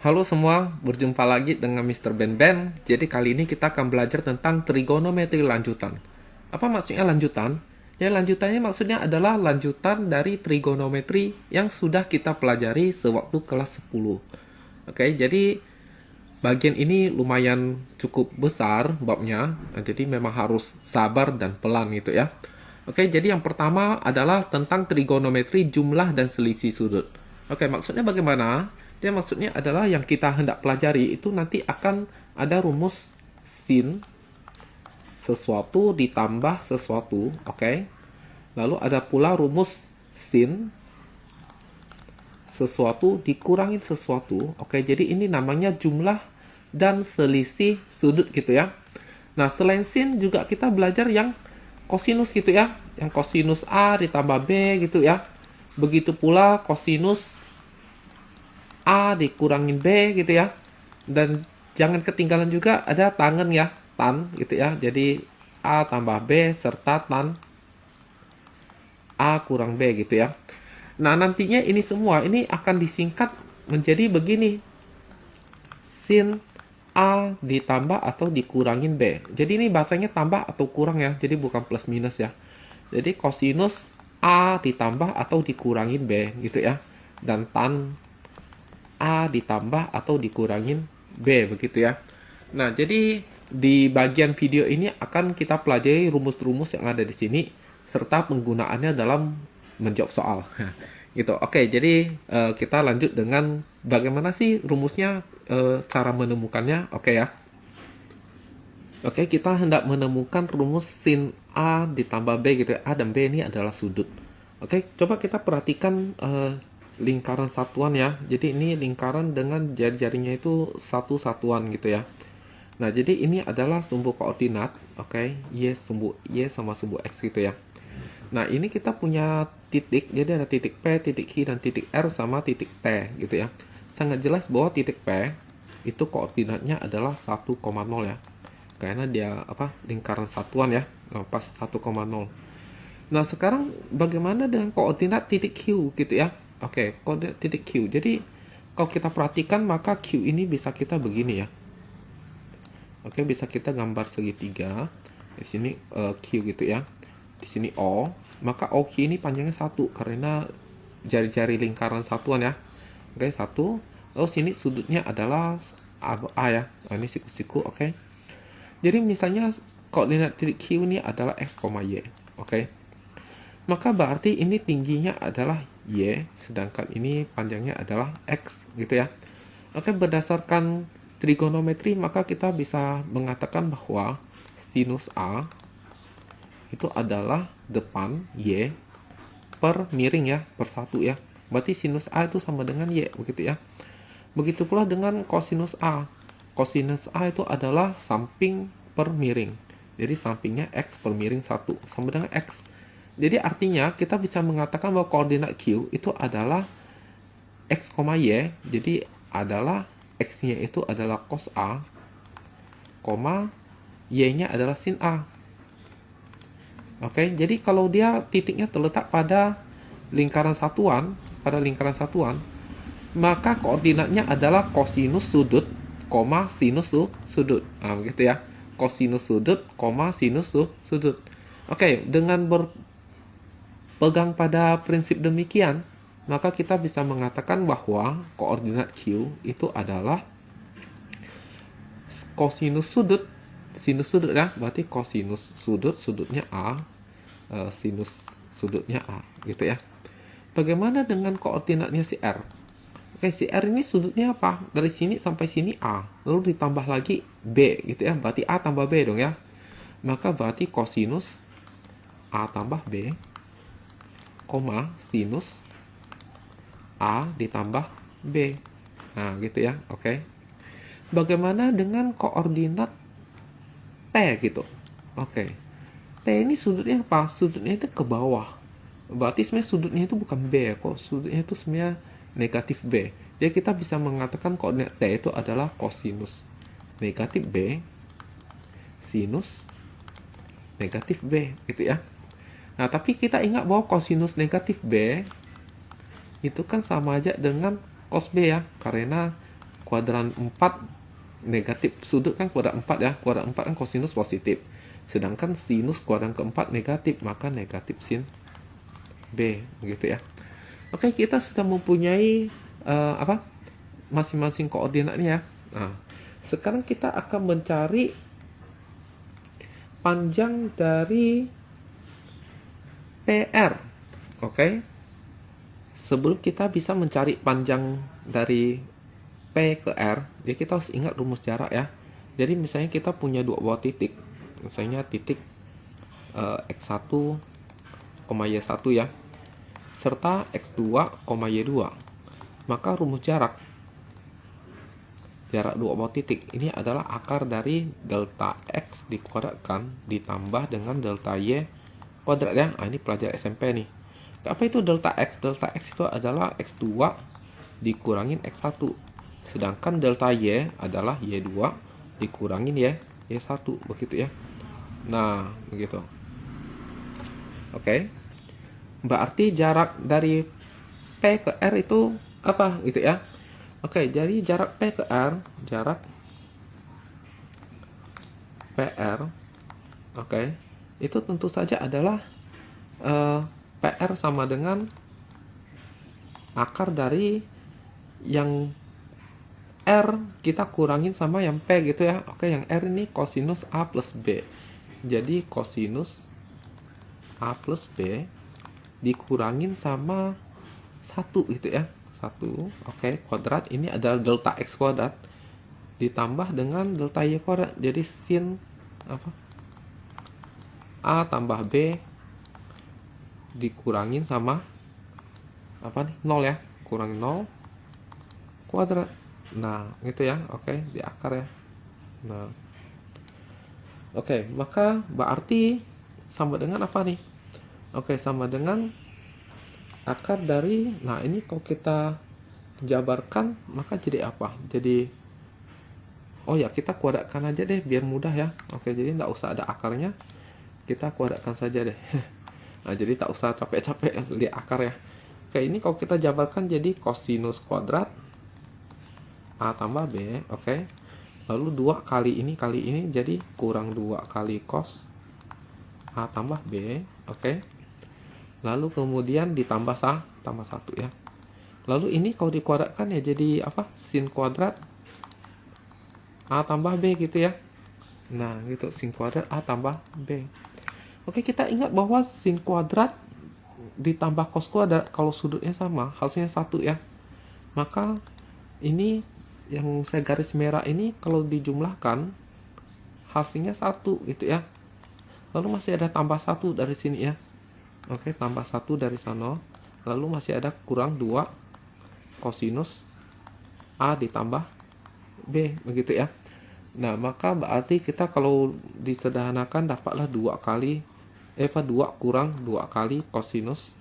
Halo semua, berjumpa lagi dengan Mr. Ben Ben. Jadi kali ini kita akan belajar tentang trigonometri lanjutan. Apa maksudnya lanjutan? Ya lanjutannya maksudnya adalah lanjutan dari trigonometri yang sudah kita pelajari sewaktu kelas 10. Oke, jadi bagian ini lumayan cukup besar babnya. Jadi memang harus sabar dan pelan gitu ya. Oke, jadi yang pertama adalah tentang trigonometri jumlah dan selisih sudut. Oke, maksudnya bagaimana? Dia maksudnya adalah yang kita hendak pelajari itu nanti akan ada rumus sin sesuatu ditambah sesuatu, oke? Lalu ada pula rumus sin sesuatu dikurangin sesuatu, oke? Jadi ini namanya jumlah dan selisih sudut gitu ya. Nah, selain sin juga kita belajar yang kosinus gitu ya, yang kosinus A ditambah B gitu ya. Begitu pula kosinus A dikurangin B gitu ya. Dan jangan ketinggalan juga ada tangen ya, tan gitu ya. Jadi A tambah B serta tan A kurang B gitu ya. Nah, nantinya ini semua ini akan disingkat menjadi begini. Sin A ditambah atau dikurangin B. Jadi ini bacanya tambah atau kurang ya. Jadi bukan plus minus ya. Jadi kosinus A ditambah atau dikurangin B gitu ya. Dan tan A ditambah atau dikurangin B begitu ya. Nah, jadi di bagian video ini akan kita pelajari rumus-rumus yang ada di sini serta penggunaannya dalam menjawab soal. Gitu. Oke, jadi kita lanjut dengan bagaimana sih rumusnya, cara menemukannya. Oke ya. Oke, kita hendak menemukan rumus sin A ditambah B gitu ya. A dan B ini adalah sudut. Oke, coba kita perhatikan lingkaran satuan ya. Jadi ini lingkaran dengan jari-jarinya itu satu satuan gitu ya. Nah, jadi ini adalah sumbu koordinat, oke, sumbu Y sama sumbu X gitu ya. Nah, ini kita punya titik, jadi ada titik P, titik Q, dan titik R sama titik T gitu ya. Sangat jelas bahwa titik P itu koordinatnya adalah 1,0 ya. Karena dia lingkaran satuan ya, pas 1,0. Nah, sekarang bagaimana dengan koordinat titik Q gitu ya? Oke, koordinat titik Q. Jadi, kalau kita perhatikan maka Q ini bisa kita begini ya. Oke, bisa kita gambar segitiga. Di sini Q gitu ya. Di sini O. Maka OQ ini panjangnya 1 karena jari-jari lingkaran satuan ya. Oke, 1. Lalu sini sudutnya adalah A ya. Nah, ini siku-siku, oke. Jadi misalnya koordinat titik Q ini adalah X, Y. Oke. Maka berarti ini tingginya adalah Y, sedangkan ini panjangnya adalah X gitu ya. Oke, berdasarkan trigonometri maka kita bisa mengatakan bahwa sinus A itu adalah depan Y per miring ya, per 1 ya. Berarti sinus A itu sama dengan Y begitu ya. Begitu pula dengan kosinus A. Kosinus A itu adalah samping per miring. Jadi sampingnya X per miring 1 sama dengan X. Jadi artinya kita bisa mengatakan bahwa koordinat Q itu adalah X, Y. Jadi adalah X-nya itu adalah cos A, Y-nya adalah sin A. Oke, jadi kalau dia titiknya terletak pada lingkaran satuan, maka koordinatnya adalah kosinus sudut, sinus sudut. Nah, begitu ya. Kosinus sudut, sinus sudut. Oke, dengan berpegang pada prinsip demikian, maka kita bisa mengatakan bahwa koordinat Q itu adalah kosinus sudut, sinus sudut ya, berarti kosinus sudut, sudutnya A, sinus sudutnya A, gitu ya. Bagaimana dengan koordinatnya si R? Oke, si R ini sudutnya apa? Dari sini sampai sini A, lalu ditambah lagi B, gitu ya, berarti A tambah B dong ya. Maka berarti kosinus A tambah B, sinus A ditambah B. Nah, gitu ya. Oke. Bagaimana dengan koordinat T gitu? Oke. T ini sudutnya apa? Sudutnya itu ke bawah. Berarti sebenarnya sudutnya itu bukan B kok. Sudutnya itu sebenarnya negatif B. Jadi kita bisa mengatakan koordinat T itu adalah kosinus negatif B sinus negatif B gitu ya. Nah, tapi kita ingat bahwa kosinus negatif B itu kan sama aja dengan cos B ya, karena kuadran 4 negatif. Sudut kan kuadran 4 ya. Kuadran 4 kan kosinus positif. Sedangkan sinus kuadran keempat negatif, maka negatif sin B, gitu ya. Oke, kita sudah mempunyai masing-masing koordinatnya ya. Nah, sekarang kita akan mencari panjang dari PR. Oke. Sebelum kita bisa mencari panjang dari P ke R, jadi kita harus ingat rumus jarak ya. Jadi misalnya kita punya dua buah titik. Misalnya titik X1, Y1 ya. Serta X2, Y2. Maka rumus jarak dua buah titik ini adalah akar dari delta X dikuadratkan ditambah dengan delta Y kuadrat ya. Ini pelajaran SMP nih. Apa itu delta X? Delta X itu adalah X2 dikurangin X1. Sedangkan delta Y adalah Y2 dikurangin Y1. Begitu ya. Nah, begitu. Oke. Berarti jarak dari P ke R itu apa? Gitu ya. Oke, jadi jarak P ke R, jarak PR, oke, itu tentu saja adalah PR sama dengan akar dari yang R kita kurangin sama yang P gitu ya. Oke, yang R ini kosinus A plus B. Jadi kosinus A plus B dikurangin sama 1 gitu ya. 1, oke, kuadrat ini adalah delta X kuadrat ditambah dengan delta Y kuadrat. Jadi sin A tambah B dikurangin sama 0 ya, kurangin 0 kuadrat. Nah, gitu ya. Oke, di akar ya. Nah, oke, maka berarti sama dengan apa nih? Oke, sama dengan akar dari, nah ini kalau kita jabarkan maka jadi apa? Jadi kita kuadratkan aja deh biar mudah ya. Oke, jadi nggak usah ada akarnya, kita kuadratkan saja deh. Nah, jadi tak usah capek-capek lihat akar ya. Oke, ini kalau kita jabarkan jadi kosinus kuadrat A tambah B. Oke, lalu 2 kali ini jadi kurang 2 kali cos A tambah B. Oke, lalu kemudian ditambah tambah 1 ya. Lalu ini kalau dikuadratkan ya jadi apa? Sin kuadrat A tambah B gitu ya. Nah, gitu, sin kuadrat A tambah B. Oke, kita ingat bahwa sin kuadrat ditambah cos kuadrat kalau sudutnya sama, hasilnya 1 ya. Maka ini yang saya garis merah ini kalau dijumlahkan hasilnya 1 gitu ya. Lalu masih ada tambah 1 dari sini ya. Oke, tambah 1 dari sana. Lalu masih ada kurang 2 kosinus A ditambah B, begitu ya. Nah, maka berarti kita kalau disederhanakan dapatlah 2 kurang 2 kali kosinus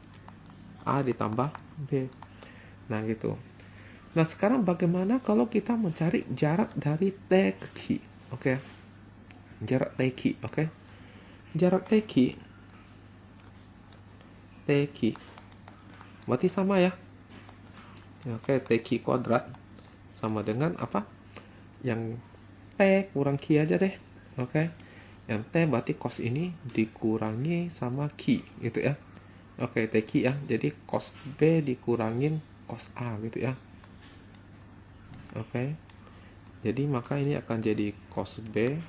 A ditambah B. Nah, gitu. Nah, sekarang bagaimana kalau kita mencari jarak dari T ke Q? Oke. Jarak T Q, oke. Jarak T Q berarti sama ya. Oke, TQ kuadrat sama dengan apa? Yang T kurang Q aja deh. Oke. Yang T berarti cos ini dikurangi sama Q gitu ya. Oke, TQ ya. Jadi cos B dikurangin cos A gitu ya. Oke. Jadi maka ini akan jadi cos B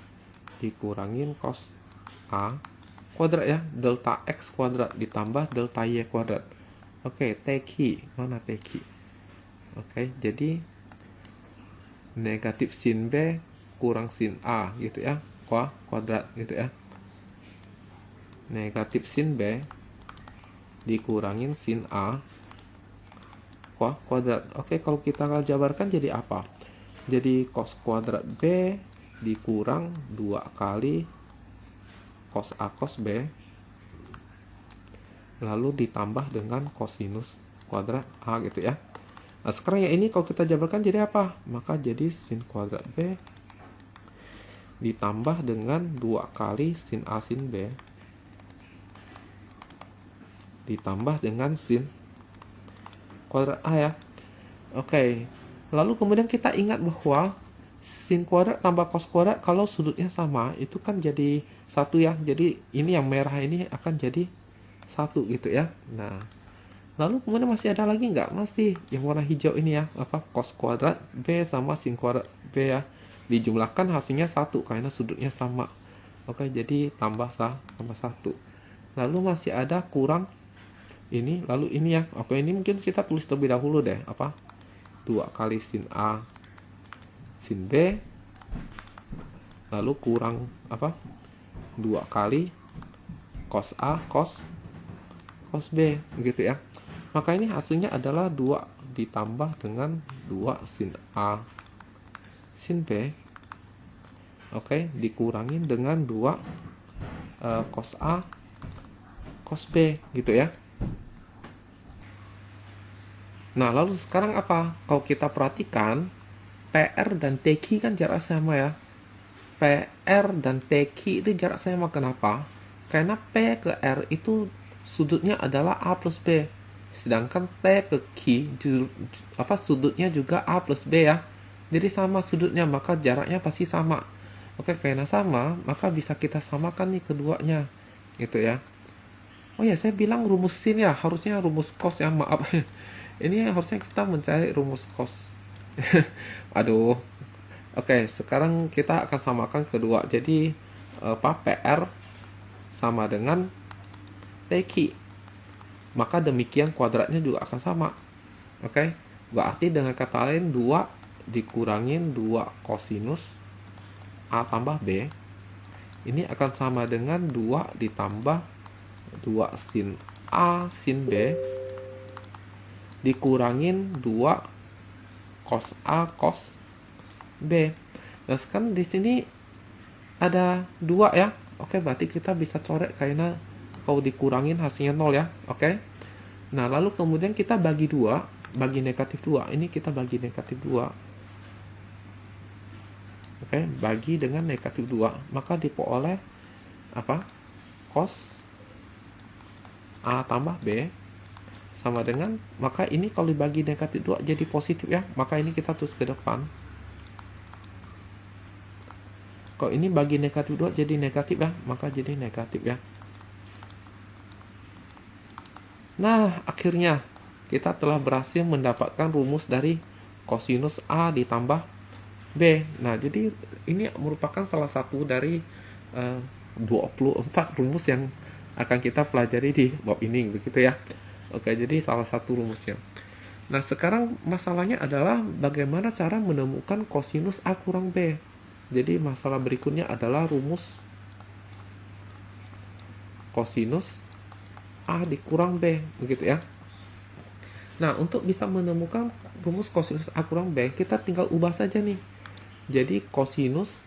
dikurangin cos A kuadrat ya, delta X kuadrat ditambah delta Y kuadrat. Oke, TQ, mana TQ? Oke, jadi negatif sin B kurang sin A gitu ya, kuadrat gitu ya. Negatif sin B dikurangin sin A kuadrat. Oke, kalau kita jabarkan jadi apa? Jadi cos kuadrat B dikurang 2 kali cos A cos B lalu ditambah dengan kosinus kuadrat A gitu ya. Nah, sekarang yang ini kalau kita jabarkan jadi apa? Maka jadi sin kuadrat B ditambah dengan 2 kali sin A sin B ditambah dengan sin kuadrat A ya. Oke, Lalu kemudian kita ingat bahwa sin kuadrat tambah cos kuadrat kalau sudutnya sama itu kan jadi satu ya. Jadi ini yang merah ini akan jadi satu gitu ya. Nah, lalu kemudian masih ada lagi nggak? Masih yang warna hijau ini ya, apa, cos kuadrat B sama sin kuadrat B ya. Dijumlahkan hasilnya satu karena sudutnya sama. Oke, jadi tambah satu. Lalu masih ada kurang ini, lalu ini ya. Oke, ini mungkin kita tulis terlebih dahulu deh, apa? 2 kali sin A sin B, lalu kurang apa? 2 kali cos A cos B gitu ya. Maka ini hasilnya adalah 2 ditambah dengan 2 sin A sin B. Oke, dikurangin dengan 2 cos A cos B gitu ya. Nah, lalu sekarang apa? Kalau kita perhatikan, PR dan TQ kan jarak sama ya. PR dan TQ itu jarak sama. Kenapa? Karena P ke R itu sudutnya adalah A plus B. Sedangkan T ke Q sudutnya juga A plus B ya. Jadi sama sudutnya, maka jaraknya pasti sama. Oke, karena sama, maka bisa kita samakan nih keduanya. Gitu ya. Oh ya, saya bilang rumus sin ya, harusnya rumus cos ya, maaf. Ini harusnya kita mencari rumus cos. Aduh. Oke, sekarang kita akan samakan kedua. Jadi PR sama dengan TQ. Maka demikian kuadratnya juga akan sama. Oke. Berarti dengan kata lain 2 dikurangin 2 kosinus A tambah B. Ini akan sama dengan 2 ditambah 2 sin A sin B dikurangin 2 cos A cos B. Nah, sekarang di sini ada 2 ya. Oke, berarti kita bisa coret karena kalau dikurangin hasilnya 0 ya. Oke. Nah, lalu kemudian kita bagi 2, bagi negatif 2. Ini kita bagi negatif 2. Oke, bagi dengan negatif 2. Maka diperoleh apa? Cos A tambah B sama dengan, maka ini kalau dibagi negatif 2 jadi positif ya, maka ini kita tulis ke depan. Kalau ini bagi negatif 2 jadi negatif ya, maka jadi negatif ya. Nah, akhirnya kita telah berhasil mendapatkan rumus dari kosinus A ditambah B. Nah, jadi ini merupakan salah satu dari 24 rumus yang akan kita pelajari di bab ini, begitu ya. Oke, jadi salah satu rumusnya. Nah, sekarang masalahnya adalah bagaimana cara menemukan kosinus A kurang B. Jadi masalah berikutnya adalah rumus kosinus A dikurang B, begitu ya. Nah, untuk bisa menemukan rumus kosinus A kurang B, kita tinggal ubah saja nih. Jadi kosinus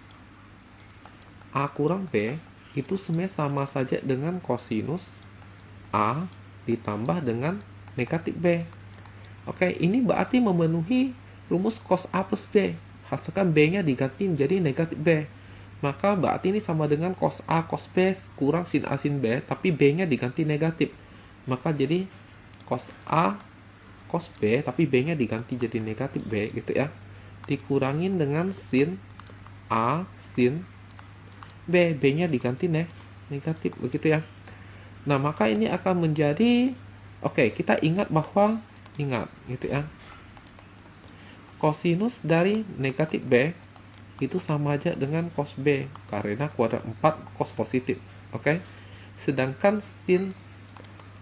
A kurang B itu sebenarnya sama saja dengan kosinus A ditambah dengan negatif B. Oke, ini berarti memenuhi rumus cos A plus B. Hasilkan B-nya diganti menjadi negatif B. Maka berarti ini sama dengan cos A cos B kurang sin A sin B, tapi B-nya diganti negatif. Maka jadi cos A cos B, tapi B-nya diganti jadi negatif B, gitu ya. Dikurangin dengan sin A sin B, B-nya diganti negatif, begitu ya. Nah, maka ini akan menjadi, oke, kita ingat gitu ya. Kosinus dari negatif B itu sama aja dengan cos B karena kuadrat 4 cos positif. Oke. Sedangkan sin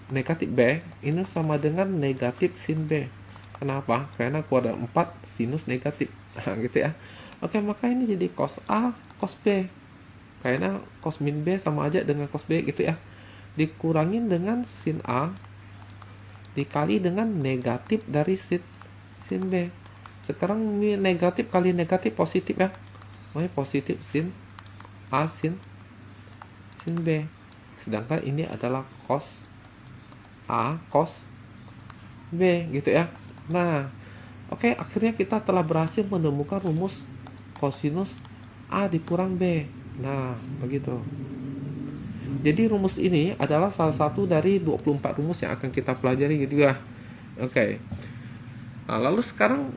negatif B ini sama dengan negatif sin B. Kenapa? Karena kuadrat 4 sinus negatif. Nah, gitu ya. Oke, maka ini jadi cos A cos B. Karena cos min B sama aja dengan cos B, gitu ya. Dikurangin dengan sin A dikali dengan negatif dari sin B. Sekarang ini negatif kali negatif positif ya. Makanya positif sin A sin B. Sedangkan ini adalah cos A cos B, gitu ya. Nah, oke, akhirnya kita telah berhasil menemukan rumus kosinus A dikurang B. Nah, begitu. Jadi rumus ini adalah salah satu dari 24 rumus yang akan kita pelajari, gitu ya. Oke. Nah, lalu sekarang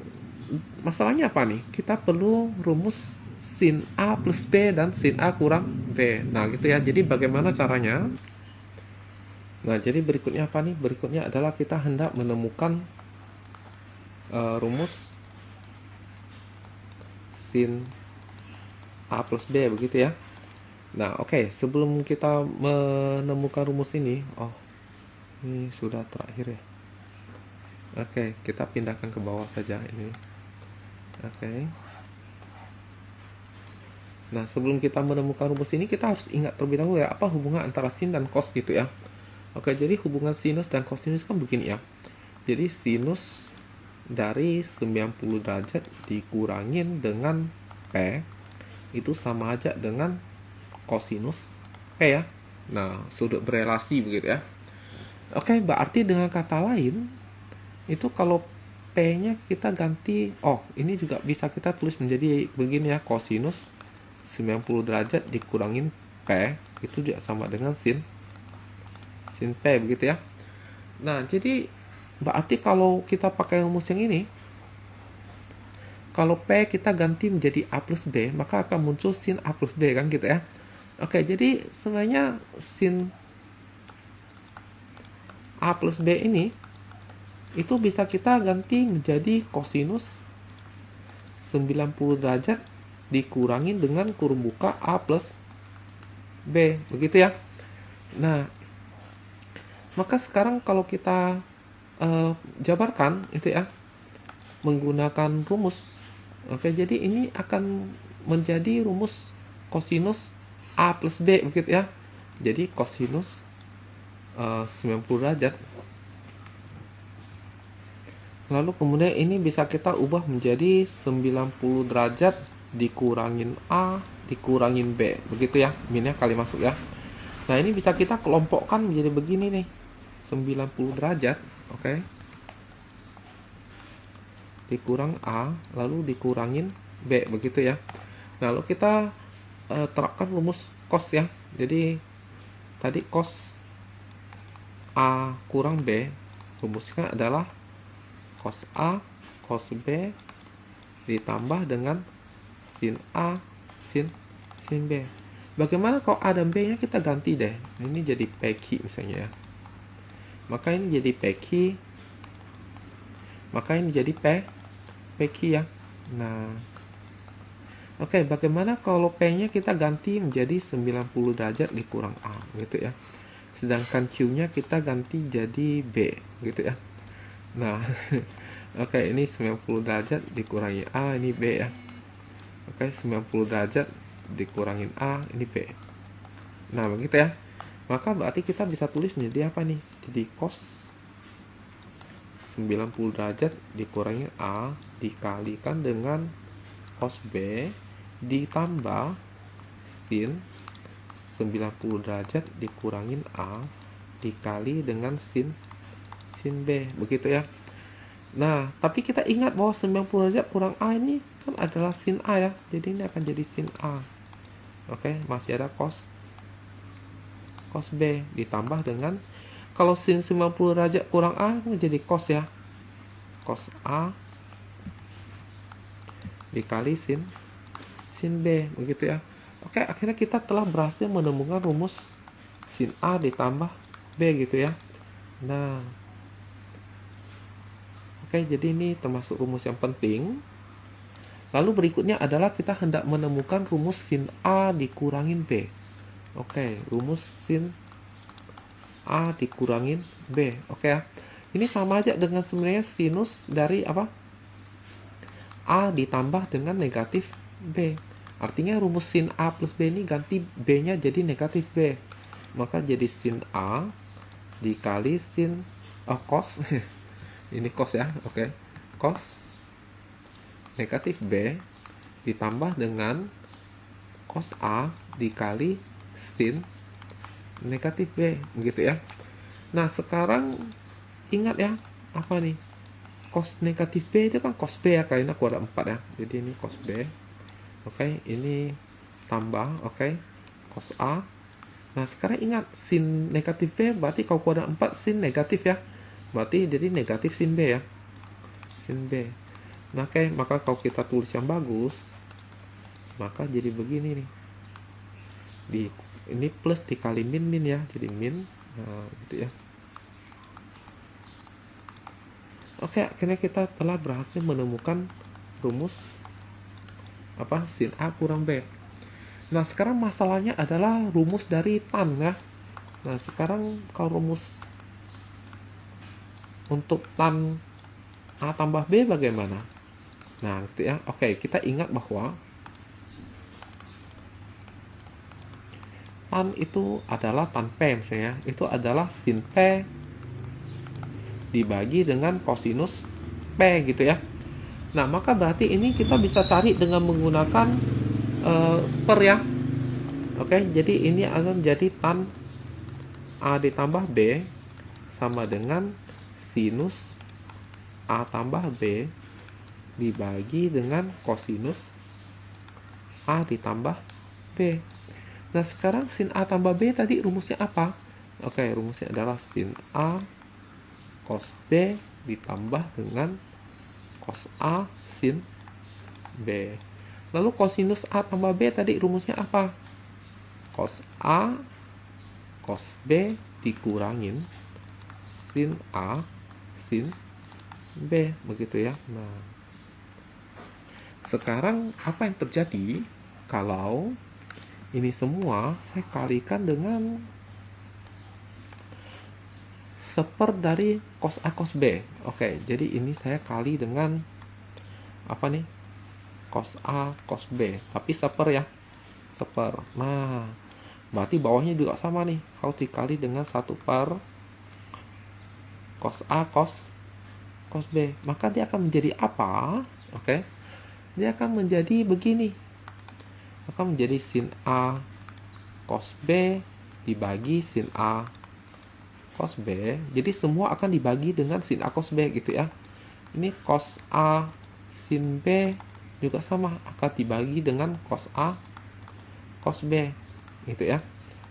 masalahnya apa nih? Kita perlu rumus sin A plus B dan sin A kurang B. Nah, gitu ya. Jadi bagaimana caranya? Nah, jadi berikutnya apa nih? Berikutnya adalah kita hendak menemukan rumus sin A plus B, begitu ya. Nah, oke. Sebelum kita menemukan rumus ini, ini sudah terakhir ya. Oke, kita pindahkan ke bawah saja ini. Oke. Nah, sebelum kita menemukan rumus ini, kita harus ingat terlebih dahulu ya, apa hubungan antara sin dan cos gitu ya. Oke, jadi hubungan sinus dan kosinus kan begini ya. Jadi sinus dari 90 derajat dikurangin dengan P itu sama aja dengan kosinus P ya. Nah, sudut berelasi begitu ya. Oke, berarti dengan kata lain, itu kalau P-nya kita ganti, ini juga bisa kita tulis menjadi begini ya, kosinus 90 derajat dikurangin P itu juga sama dengan sin P begitu ya. Nah, jadi berarti kalau kita pakai rumus yang ini, kalau P kita ganti menjadi A plus B, maka akan muncul sin A plus B kan gitu ya. Oke, jadi sebenarnya sin A plus B ini itu bisa kita ganti menjadi kosinus 90 derajat dikurangin dengan kurung buka A plus B, begitu ya. Nah, maka sekarang kalau kita jabarkan itu ya, menggunakan rumus, oke, jadi ini akan menjadi rumus kosinus A plus B, begitu ya. Jadi kosinus 90 derajat. Lalu kemudian ini bisa kita ubah menjadi 90 derajat dikurangin A dikurangin B, begitu ya, minnya kali masuk ya. Nah, ini bisa kita kelompokkan menjadi begini nih, 90 derajat, oke, dikurang A lalu dikurangin B, begitu ya. Lalu kita terapkan rumus cos ya. Jadi tadi cos A kurang B, rumusnya adalah cos A cos B ditambah dengan sin A sin B. Bagaimana kalau A dan B nya kita ganti deh, ini jadi PQ misalnya ya, maka ini jadi PQ, maka ini jadi PQ ya. Nah, oke, bagaimana kalau P nya kita ganti menjadi 90 derajat dikurang A gitu ya, sedangkan Q nya kita ganti jadi B gitu ya. Nah, oke, ini 90 derajat dikurangi A, ini B ya. Oke, 90 derajat dikurangin A, ini B. Nah, begitu ya. Maka berarti kita bisa tulis menjadi apa nih? Jadi cos 90 derajat dikurangi A dikalikan dengan cos B ditambah sin 90 derajat dikurangin A dikali dengan sin B, begitu ya. Nah, tapi kita ingat bahwa 90 derajat kurang A ini kan adalah sin A ya. Jadi ini akan jadi sin A. Oke, masih ada cos B ditambah dengan, kalau sin 90 derajat kurang A menjadi cos ya. Cos A dikali sin B, begitu ya. Oke, akhirnya kita telah berhasil menemukan rumus sin A ditambah B gitu ya. Nah, oke, jadi ini termasuk rumus yang penting. Lalu berikutnya adalah kita hendak menemukan rumus sin A dikurangin B. Oke, rumus sin A dikurangin B. Oke ya. Ini sama aja dengan sebenarnya sinus dari apa? A ditambah dengan negatif B. Artinya rumus sin A plus B ini ganti B-nya jadi negatif B. Maka jadi sin A dikali sin cos ini cos ya, oke. Cos negatif B ditambah dengan cos A dikali sin negatif B, begitu ya. Nah, sekarang ingat ya, apa nih? Cos negatif B itu kan cos B ya, karena kuadrat 4 ya. Jadi ini cos B. Oke, ini tambah, oke, cos A. Nah, sekarang ingat sin negatif B berarti kalau kuadrat 4 sin negatif ya. Berarti jadi negatif sin B ya. Sin B. Nah, oke, maka kalau kita tulis yang bagus, maka jadi begini nih. Ini plus dikali min ya, jadi min. Nah, gitu ya. Oke, akhirnya kita telah berhasil menemukan rumus sin A kurang B. Nah, sekarang masalahnya adalah rumus dari tan ya. Nah, sekarang kalau rumus untuk tan A tambah B bagaimana? Nah, gitu ya. Oke, kita ingat bahwa tan itu adalah tan P misalnya. Itu adalah sin P dibagi dengan kosinus P gitu ya. Nah, maka berarti ini kita bisa cari dengan menggunakan per ya. Oke, jadi ini akan jadi tan A ditambah B sama dengan sinus A tambah B dibagi dengan kosinus A ditambah B. Nah, sekarang sin A tambah B tadi rumusnya apa? Oke, rumusnya adalah sin A cos B ditambah dengan cos A sin B. Lalu kosinus A tambah B tadi rumusnya apa? Cos A cos B dikurangin sin A sin B, begitu ya. Nah, sekarang apa yang terjadi kalau ini semua saya kalikan dengan seper dari cos A cos B. Oke, jadi ini saya kali dengan apa nih? Cos A cos B, tapi seper ya. Seper. Nah, berarti bawahnya juga sama nih, harus dikali dengan 1 per cos A cos B. Maka dia akan menjadi apa? Oke. Dia akan menjadi begini. Akan menjadi sin A cos B dibagi sin A cos B. Jadi semua akan dibagi dengan sin A cos B gitu ya. Ini cos A sin B juga sama, akan dibagi dengan cos A cos B gitu ya.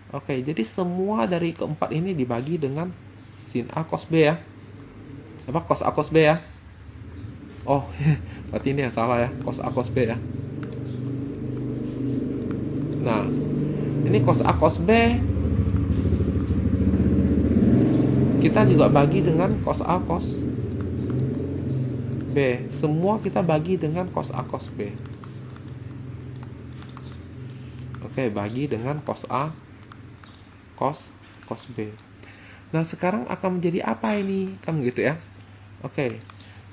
Oke, jadi semua dari keempat ini dibagi dengan sin A cos B ya. Apa cos A cos B ya? Oh, berarti ini yang salah ya, cos A cos B ya. Nah, ini cos A cos B kita juga bagi dengan cos A cos B. Semua kita bagi dengan cos A cos B. Oke, bagi dengan cos A cos B. Nah, sekarang akan menjadi apa ini? Kan gitu ya. Oke.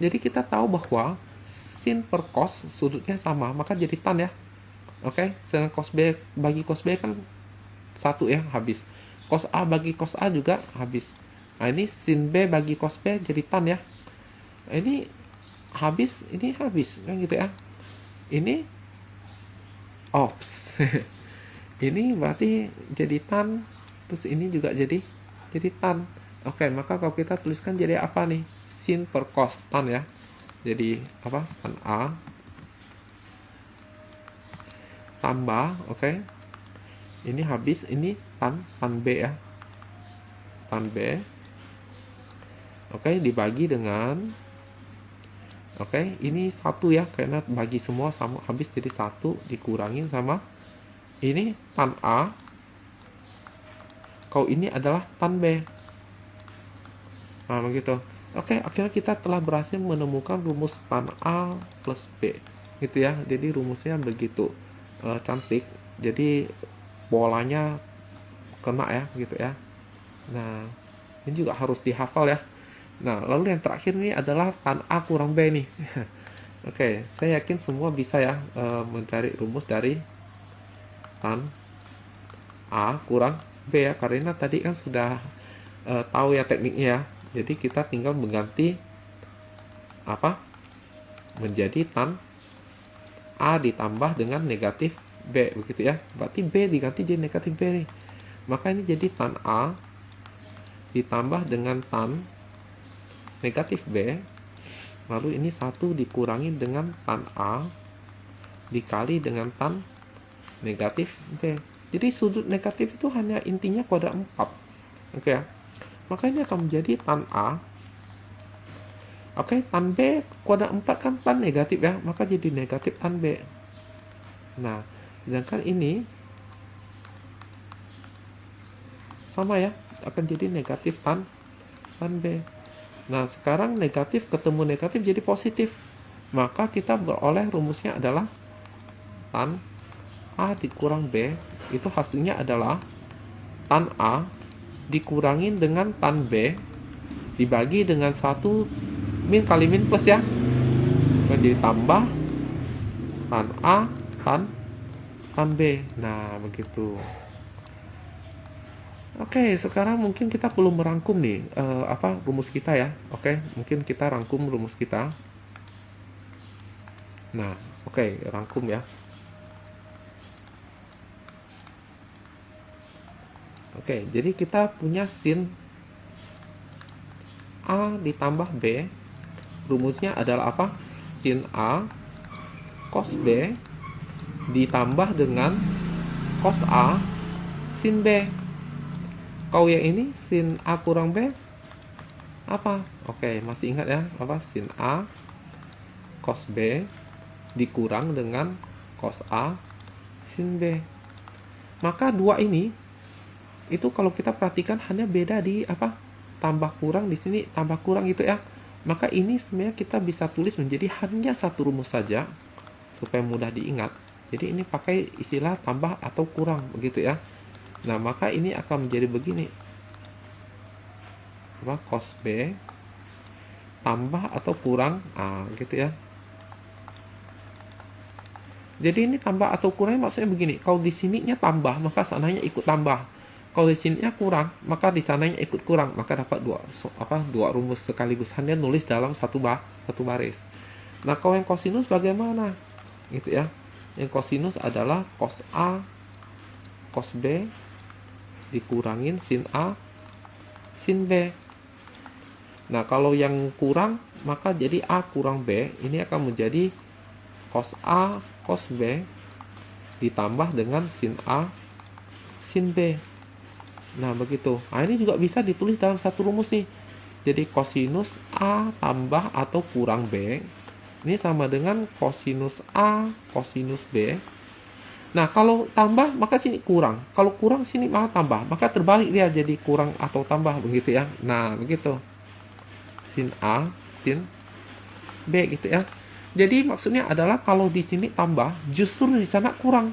Jadi kita tahu bahwa sin per cos sudutnya sama, maka jadi tan ya. Oke, sedangkan cos B bagi cos B kan 1 ya, habis. Cos A bagi cos A juga habis. Nah, ini sin B bagi cos B jadi tan ya. Ini habis kan gitu ya. Ini ops. Ini berarti jadi tan, terus ini juga jadi tan. Oke, maka kalau kita tuliskan jadi apa nih? Sin per cos tan ya. Jadi apa? Tan A tambah, oke. Ini habis, ini tan B ya. Tan B. Oke, dibagi dengan ini 1 ya, karena bagi semua sama, habis jadi 1 dikurangin sama ini tan A. Kalau ini adalah tan B. Nah, begitu. Oke, akhirnya kita telah berhasil menemukan rumus tan A plus B. Gitu ya. Jadi rumusnya begitu cantik. Jadi polanya kena ya, gitu ya. Nah, ini juga harus dihafal ya. Nah, lalu yang terakhir ini adalah tan A kurang B nih. Oke, saya yakin semua bisa ya mencari rumus dari tan A kurang B ya, karena tadi kan sudah tahu ya tekniknya ya. Jadi kita tinggal mengganti apa? Menjadi tan A ditambah dengan negatif B, begitu ya. Berarti B diganti jadi negatif B nih. Maka ini jadi tan A ditambah dengan tan negatif B. Lalu ini 1 dikurangi dengan tan A dikali dengan tan negatif B. Jadi sudut negatif itu hanya intinya kuadrat 4. Oke ya. Maka ini akan menjadi tan A Oke, tan B kuadrat 4 kan tan negatif ya, maka jadi negatif tan B. Nah, sedangkan ini sama ya, akan jadi negatif tan B. Nah, sekarang negatif ketemu negatif jadi positif. Maka kita beroleh rumusnya adalah tan A dikurang B, itu hasilnya adalah tan A dikurangin dengan tan B dibagi dengan 1 min kali min plus ya. Jadi tambah tan A tan B. Nah, begitu. Oke, sekarang mungkin kita perlu merangkum nih rumus kita ya. Oke, mungkin kita rangkum rumus kita. Nah, oke, rangkum ya. Oke, jadi kita punya sin A ditambah B. Rumusnya adalah apa? Sin A cos B ditambah dengan cos A sin B. Kalau yang ini sin A kurang B apa? Oke, masih ingat ya? Apa? Sin A cos B dikurang dengan cos A sin B. Maka dua ini itu kalau kita perhatikan hanya beda di apa? Tambah kurang di sini, tambah kurang gitu ya. Maka ini sebenarnya kita bisa tulis menjadi hanya satu rumus saja supaya mudah diingat. Jadi ini pakai istilah tambah atau kurang begitu ya. Nah, maka ini akan menjadi begini. Apa? Cos B tambah atau kurang gitu ya. Jadi ini tambah atau kurang maksudnya begini. Kalau di sininya tambah, maka sananya ikut tambah. Kalau di sininya kurang, maka di sananya ikut kurang. Maka dapat dua rumus sekaligus. Hanya nulis dalam satu baris. Nah, kalau yang kosinus bagaimana? Gitu ya. Yang kosinus adalah cos A cos B dikurangin sin A sin B. Nah, kalau yang kurang, maka jadi A kurang B. Ini akan menjadi cos A cos B ditambah dengan sin A sin B. Nah, begitu. Nah, ini juga bisa ditulis dalam satu rumus nih. Jadi kosinus A tambah atau kurang B ini sama dengan kosinus A kosinus B. Nah, kalau tambah maka sini kurang. Kalau kurang sini malah tambah. Maka terbalik dia jadi kurang atau tambah begitu ya. Nah, begitu. Sin A sin B gitu ya. Jadi maksudnya adalah kalau di sini tambah, justru di sana kurang.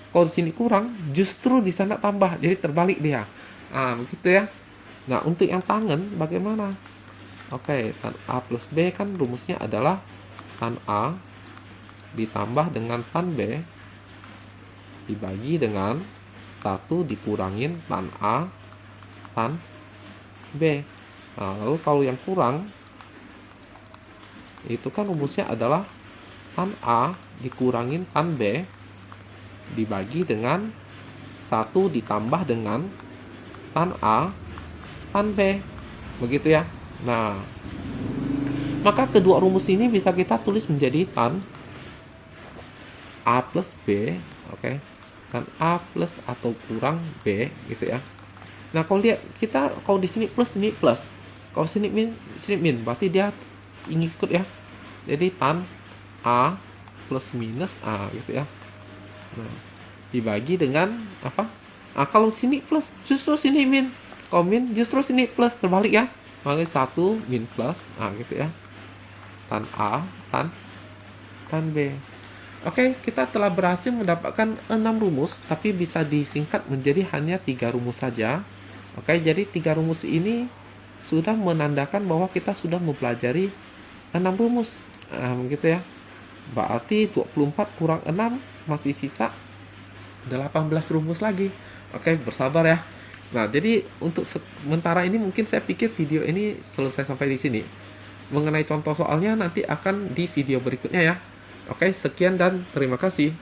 Kalau di sini kurang, justru di sana tambah. Jadi terbalik dia. Nah, begitu ya. Nah, untuk yang tangen bagaimana? Oke, tan A plus B kan rumusnya adalah tan A ditambah dengan tan B dibagi dengan 1 dikurangin tan A tan B. Nah, lalu kalau yang kurang, itu kan rumusnya adalah tan A dikurangin tan B dibagi dengan 1 ditambah dengan tan A tan B. Begitu ya. Nah, maka kedua rumus ini bisa kita tulis menjadi tan A plus B, oke, tan A plus atau kurang B gitu ya. Nah, kalau lihat kita kalau di sini plus, ini plus. Kalau sini min, berarti dia ikut ya. Jadi tan A plus minus A gitu ya. Nah, dibagi dengan apa? Nah, kalau sini plus, justru sini min. Kalau min, justru sini plus, terbalik ya. Maka 1 min plus, gitu ya. Tan A, tan B. Oke, kita telah berhasil mendapatkan 6 rumus, tapi bisa disingkat menjadi hanya 3 rumus saja. Oke, jadi 3 rumus ini sudah menandakan bahwa kita sudah mempelajari 6 rumus. Begitu ya. Berarti 24 kurang 6 masih sisa 18 rumus lagi. Oke, bersabar ya. Nah, jadi untuk sementara ini mungkin saya pikir video ini selesai sampai di sini. Mengenai contoh soalnya nanti akan di video berikutnya ya. Oke, sekian dan terima kasih.